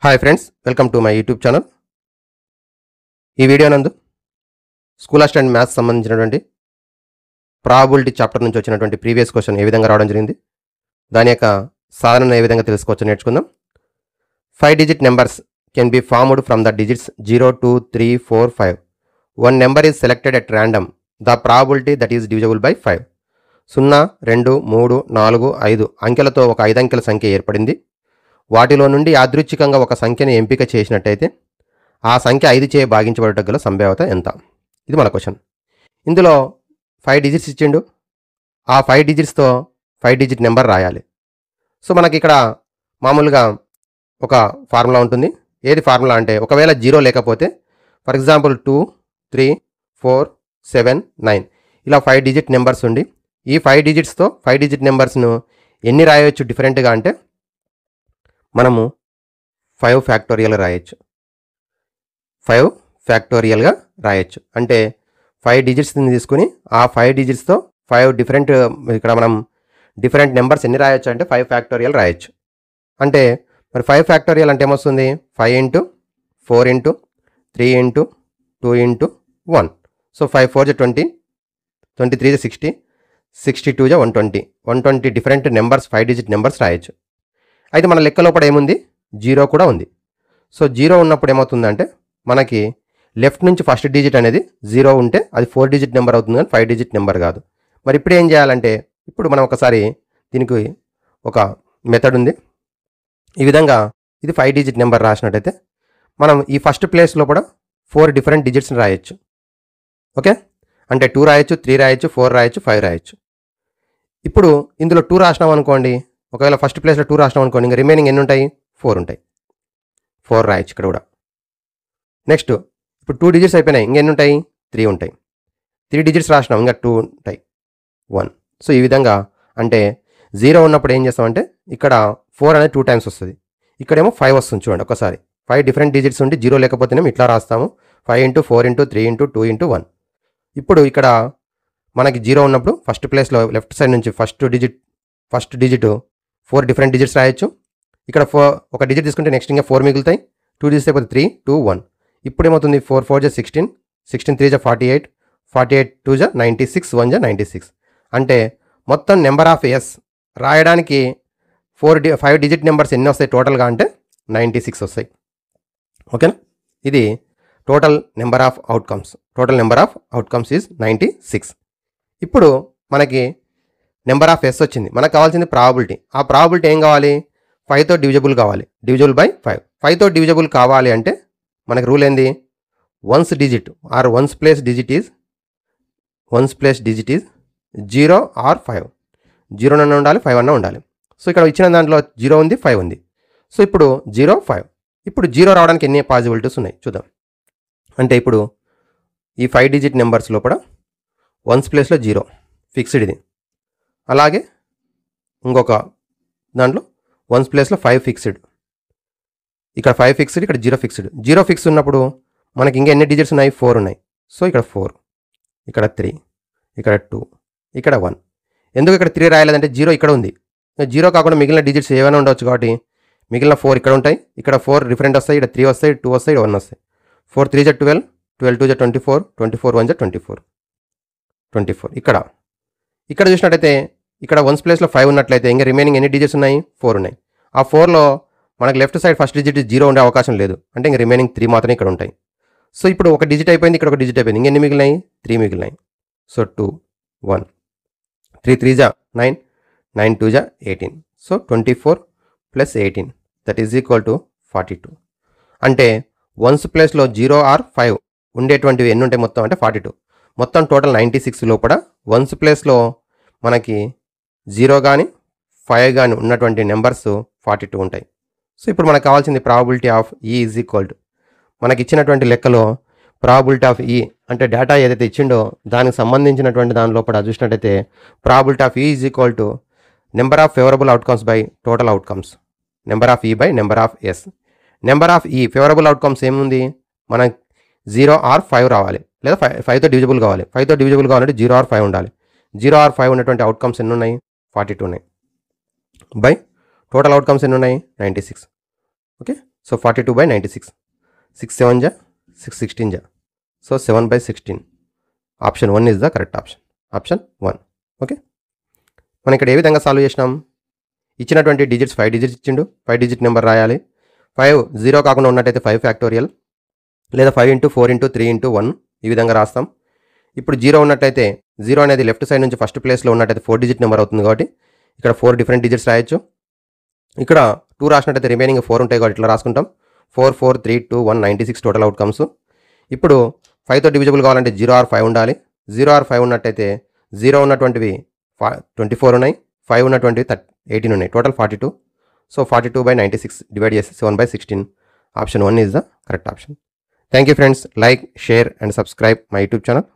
Hi friends, welcome to my YouTube channel. ఈ video నందు school assistant maths సంబంధించినటువంటి probability chapter నుంచి వచ్చినటువంటి ప్రీవియస్ క్వశ్చన్ ఏ విధంగా రావడం జరిగింది, దాని యొక్క సాధనను ఏ విధంగా తెలుసుకోవచ్చు నేర్చుకుందాం. 5 digit numbers can be formed from the digits 0, 2, 3, 4, 5. One number is selected at random. The probability that is divisible by 5. 0, 2, 3, 4, 5 అంకెలతో ఒక 5 అంకెల సంఖ్య ఏర్పడింది. వాటిలో నుండి యాదృచ్ఛికంగా ఒక సంఖ్యను ఎంపిక చేసినట్టయితే ఆ సంఖ్య 5 చే భాగించబడటం గల సంభావ్యత ఎంత? ఇది మన క్వశ్చన్. ఇందులో 5 డిజిట్స్ ఇచ్చిండు. ఆ 5 డిజిట్స్తో 5 డిజిట్ నెంబర్ రాయాలి. సో మనకి ఇక్కడ మామూలుగా ఒక ఫార్ములా ఉంటుంది. ఏది ఫార్ములా అంటే, ఒకవేళ 0 లేకపోతే ఫర్ ఎగ్జాంపుల్ 2, 3, 4, 7, 9 ఇలా 5 డిజిట్ నెంబర్స్ ఉండి, ఈ 5 డిజిట్స్తో 5 డిజిట్ నెంబర్స్ను ఎన్ని రాయవచ్చు డిఫరెంట్గా అంటే, మనము 5 ఫ్యాక్టోరియల్గా రాయొచ్చు. 5 ఫ్యాక్టోరియల్గా రాయొచ్చు అంటే 5 డిజిట్స్ని తీసుకుని ఆ 5 డిజిట్స్తో 5 డిఫరెంట్, ఇక్కడ మనం డిఫరెంట్ నెంబర్స్ ఎన్ని రాయొచ్చు అంటే 5 ఫ్యాక్టోరియల్ రాయొచ్చు. అంటే మరి 5 ఫ్యాక్టోరియల్ అంటే ఏమొస్తుంది? 5 into 4 into 3 into 2 into 1. So 5 4 20, 23 60, 62 120. 120 different numbers 5 digit numbers రాయొచ్చు. అయితే మన లెక్క లోపల ఏముంది? 0 కూడా ఉంది. సో 0 ఉన్నప్పుడు ఏమవుతుందంటే, మనకి లెఫ్ట్ నుంచి ఫస్ట్ డిజిట్ అనేది 0 ఉంటే అది 4 డిజిట్ నెంబర్ అవుతుంది, కానీ 5 డిజిట్ నెంబర్ కాదు. మరి ఇప్పుడు ఏం చేయాలంటే, ఇప్పుడు మనం ఒకసారి దీనికి ఒక మెథడ్ ఉంది. ఈ విధంగా ఇది 5 డిజిట్ నెంబర్ రాసినట్టయితే మనం ఈ ఫస్ట్ ప్లేస్ లోపల 4 డిఫరెంట్ డిజిట్స్ని రాయొచ్చు. ఓకే, అంటే 2 రాయొచ్చు, 3 రాయొచ్చు, 4 రాయొచ్చు, 5 రాయొచ్చు. ఇప్పుడు ఇందులో 2 రాసినాం అనుకోండి, ఒకవేళ ఫస్ట్ ప్లేస్లో 2 రాసినాం అనుకోండి, ఇంకా రిమైనింగ్ ఎన్ని ఉంటాయి? 4 ఉంటాయి. 4 రాయొచ్చు ఇక్కడ కూడా. నెక్స్ట్ ఇప్పుడు 2 డిజిట్స్ అయిపోయినాయి, ఇంకెన్ని ఉంటాయి? 3 ఉంటాయి. 3 డిజిట్స్ రాసినాం, ఇంకా 2 ఉంటాయి, 1. సో ఈ విధంగా అంటే 0 ఉన్నప్పుడు ఏం చేస్తామంటే, ఇక్కడ 4 అనేది 2 టైమ్స్ వస్తుంది, ఇక్కడేమో 5 వస్తుంది. చూడండి ఒకసారి, 5 డిఫరెంట్ డిజిట్స్ ఉండి 0 లేకపోతేనేమో ఇట్లా రాస్తాము, 5 ఇంటూ 4 ఇంటూ 3 ఇంటూ 2 ఇంటూ 1. ఇప్పుడు ఇక్కడ మనకి 0 ఉన్నప్పుడు ఫస్ట్ ప్లేస్లో లెఫ్ట్ సైడ్ నుంచి ఫస్ట్ డిజిట్ 4 డిఫరెంట్ డిజిట్స్ రాయొచ్చు. ఇక్కడ ఒక డిజిట్ తీసుకుంటే నెక్స్ట్ ఇంకా 4 మిగులుతాయి. 2 డిజిట్స్ అయిపోతే 3, 2, 1. ఇప్పుడు ఏమవుతుంది? 4 4 16, 16 3 48, 48 2 96, 1 96. అంటే మొత్తం నెంబర్ ఆఫ్ ఎస్ రాయడానికి 5 డిజిట్ నెంబర్స్ ఎన్ని వస్తాయి టోటల్గా అంటే 96 వస్తాయి. ఓకేనా? ఇది total number of outcomes. Total number of outcomes is 96. ఇప్పుడు మనకి నెంబర్ ఆఫ్ ఎస్ వచ్చింది. మనకు కావాల్సింది ప్రాబబిలిటీ. ఆ ప్రాబబిలిటీ ఏం కావాలి? 5తో డివిజబుల్ కావాలి, డివిజబుల్ బై 5. 5తో డివిజబుల్ కావాలి అంటే మనకి రూల్ ఏంది? Ones digit or ones place digit is 0 or 5. 0 అన్న ఉండాలి, 5 అన్న ఉండాలి. సో ఇక్కడ ఇచ్చిన దాంట్లో 0 ఉంది, 5 ఉంది. సో ఇప్పుడు 0, 5. ఇప్పుడు 0 రావడానికి ఎన్ని పాసిబిలిటీస్ ఉన్నాయి చూద్దాం. అంటే ఇప్పుడు ఈ 5 డిజిట్ నెంబర్స్ లోపల వన్స్ ప్లేస్లో 0 ఫిక్స్డ్ ఇది. అలాగే ఇంకొక దాంట్లో వన్స్ ప్లేస్లో 5 ఫిక్స్డ్, ఇక్కడ 5 ఫిక్స్డ్, ఇక్కడ 0 ఫిక్స్డ్. 0 ఫిక్స్ ఉన్నప్పుడు మనకి ఇంకా ఎన్ని డిజిట్స్ ఉన్నాయి? 4 ఉన్నాయి. సో ఇక్కడ 4, ఇక్కడ 3, ఇక్కడ 2, ఇక్కడ 1. ఎందుకు ఇక్కడ 3 రాయలేదంటే 0 ఇక్కడ ఉంది. 0 కాకుండా మిగిలిన డిజిట్స్ ఏమైనా ఉండవచ్చు కాబట్టి మిగిలిన 4 ఇక్కడ ఉంటాయి. ఇక్కడ 4 డిఫరెంట్ వస్తాయి, ఇక్కడ 3 వస్తాయి, 2 వస్తాయి, 1 వస్తాయి. 4 3 12, 12 2 24, 24 1 24, 24. ఇక్కడ చూసినట్టయితే ఇక్కడ వన్స్ ప్లేస్లో 5 ఉన్నట్లయితే ఇంకా రిమైనింగ్ ఎన్ని డిజిట్స్ ఉన్నాయి? 4 ఉన్నాయి. ఆ 4లో మనకి లెఫ్ట్ సైడ్ ఫస్ట్ డిజిట్ 0 ఉండే అవకాశం లేదు, అంటే ఇంకా రిమైనింగ్ 3 మాత్రమే ఇక్కడ ఉంటాయి. సో ఇప్పుడు ఒక డిజిట్ అయిపోయింది, ఇక్కడ ఒక డిజిట్ అయిపోయింది, ఇంకెన్ని మిగిలినాయి? 3 మిగిలినాయి. So 2, 1, 3 3 9, 9 2 18. So 24 plus 18 that is equal to 42. అంటే వన్స్ ప్లేస్లో 0 ఆర్ 5 ఉండేటువంటివి ఎన్ని ఉంటాయి మొత్తం అంటే 42. మొత్తం టోటల్ 96 లోపల వన్స్ ప్లేస్లో మనకి 0 కానీ 5 కానీ ఉన్నటువంటి నెంబర్స్ 42 ఉంటాయి. సో ఇప్పుడు మనకు కావాల్సింది probability of E is equal to, మనకి ఇచ్చినటువంటి లెక్కలో ప్రాబబిలిటీ ఆఫ్ ఈ అంటే డేటా ఏదైతే ఇచ్చిండో దానికి సంబంధించినటువంటి దాని లోపల చూసినట్టయితే probability of E is equal to number of favourable outcomes by total outcomes. Number of E by number of S. Number of E favourable outcomes ఏముంది? మనకి 0 ఆర్ 5 రావాలి, లేదా 5తో డివిజబుల్ కావాలి. 5తో డివిజబుల్ కావాలంటే 0 ఆర్ 5 ఉండాలి. 0 ఆర్ 5 ఉన్నటువంటి అవుట్కమ్స్ ఎన్ని ఉన్నాయి? 42 ఉన్నాయి. బై టోటల్ అవుట్కమ్స్ ఎన్ని ఉన్నాయి? 96. Okay, so 42/96. 6 7 జా 6 16 జా. So 7/16. Option 1 is the correct option. Option 1. Okay, మనం ఇక్కడ ఏ విధంగా సాల్వ్ చేసినాం? ఇచ్చినటువంటి డిజిట్స్ 5 డిజిట్స్ ఇచ్చిండు. 5 డిజిట్ నెంబర్ రాయాలి. 5 0 కాకుండా ఉన్నట్టయితే 5 ఫ్యాక్టోరియల్, లేదా 5 × 4 × 3 × 1 ఈ విధంగా రాస్తాం. ఇప్పుడు 0 ఉన్నట్టయితే 0 అనేది లెఫ్ట్ సైడ్ నుంచి ఫస్ట్ ప్లేస్లో ఉన్నట్టయితే 4 డిజిట్ నెంబర్ అవుతుంది కాబట్టి ఇక్కడ 4 డిఫరెంట్ డిజిట్స్ రాయొచ్చు. ఇక్కడ 2 రాసినట్టయితే రిమైనింగ్ 4 ఉంటాయి కాబట్టి ఇట్లా రాసుకుంటాం. 4 4 3 2 1 96 టోటల్ అవుట్కమ్స్. ఇప్పుడు 5తో డివిజిబుల్ కావాలంటే 0 or 5 ఉండాలి. 0 or 5 ఉన్నట్టయితే 0 ఉన్నటువంటివి 24 ఉన్నాయి, 5 ఉన్నటువంటివి 18 ఉన్నాయి, టోటల్ 42. సో 42/96 డివైడ్ చేసి 7/16. Option 1 is the correct option. Thank you friends. Like, share and subscribe my YouTube channel.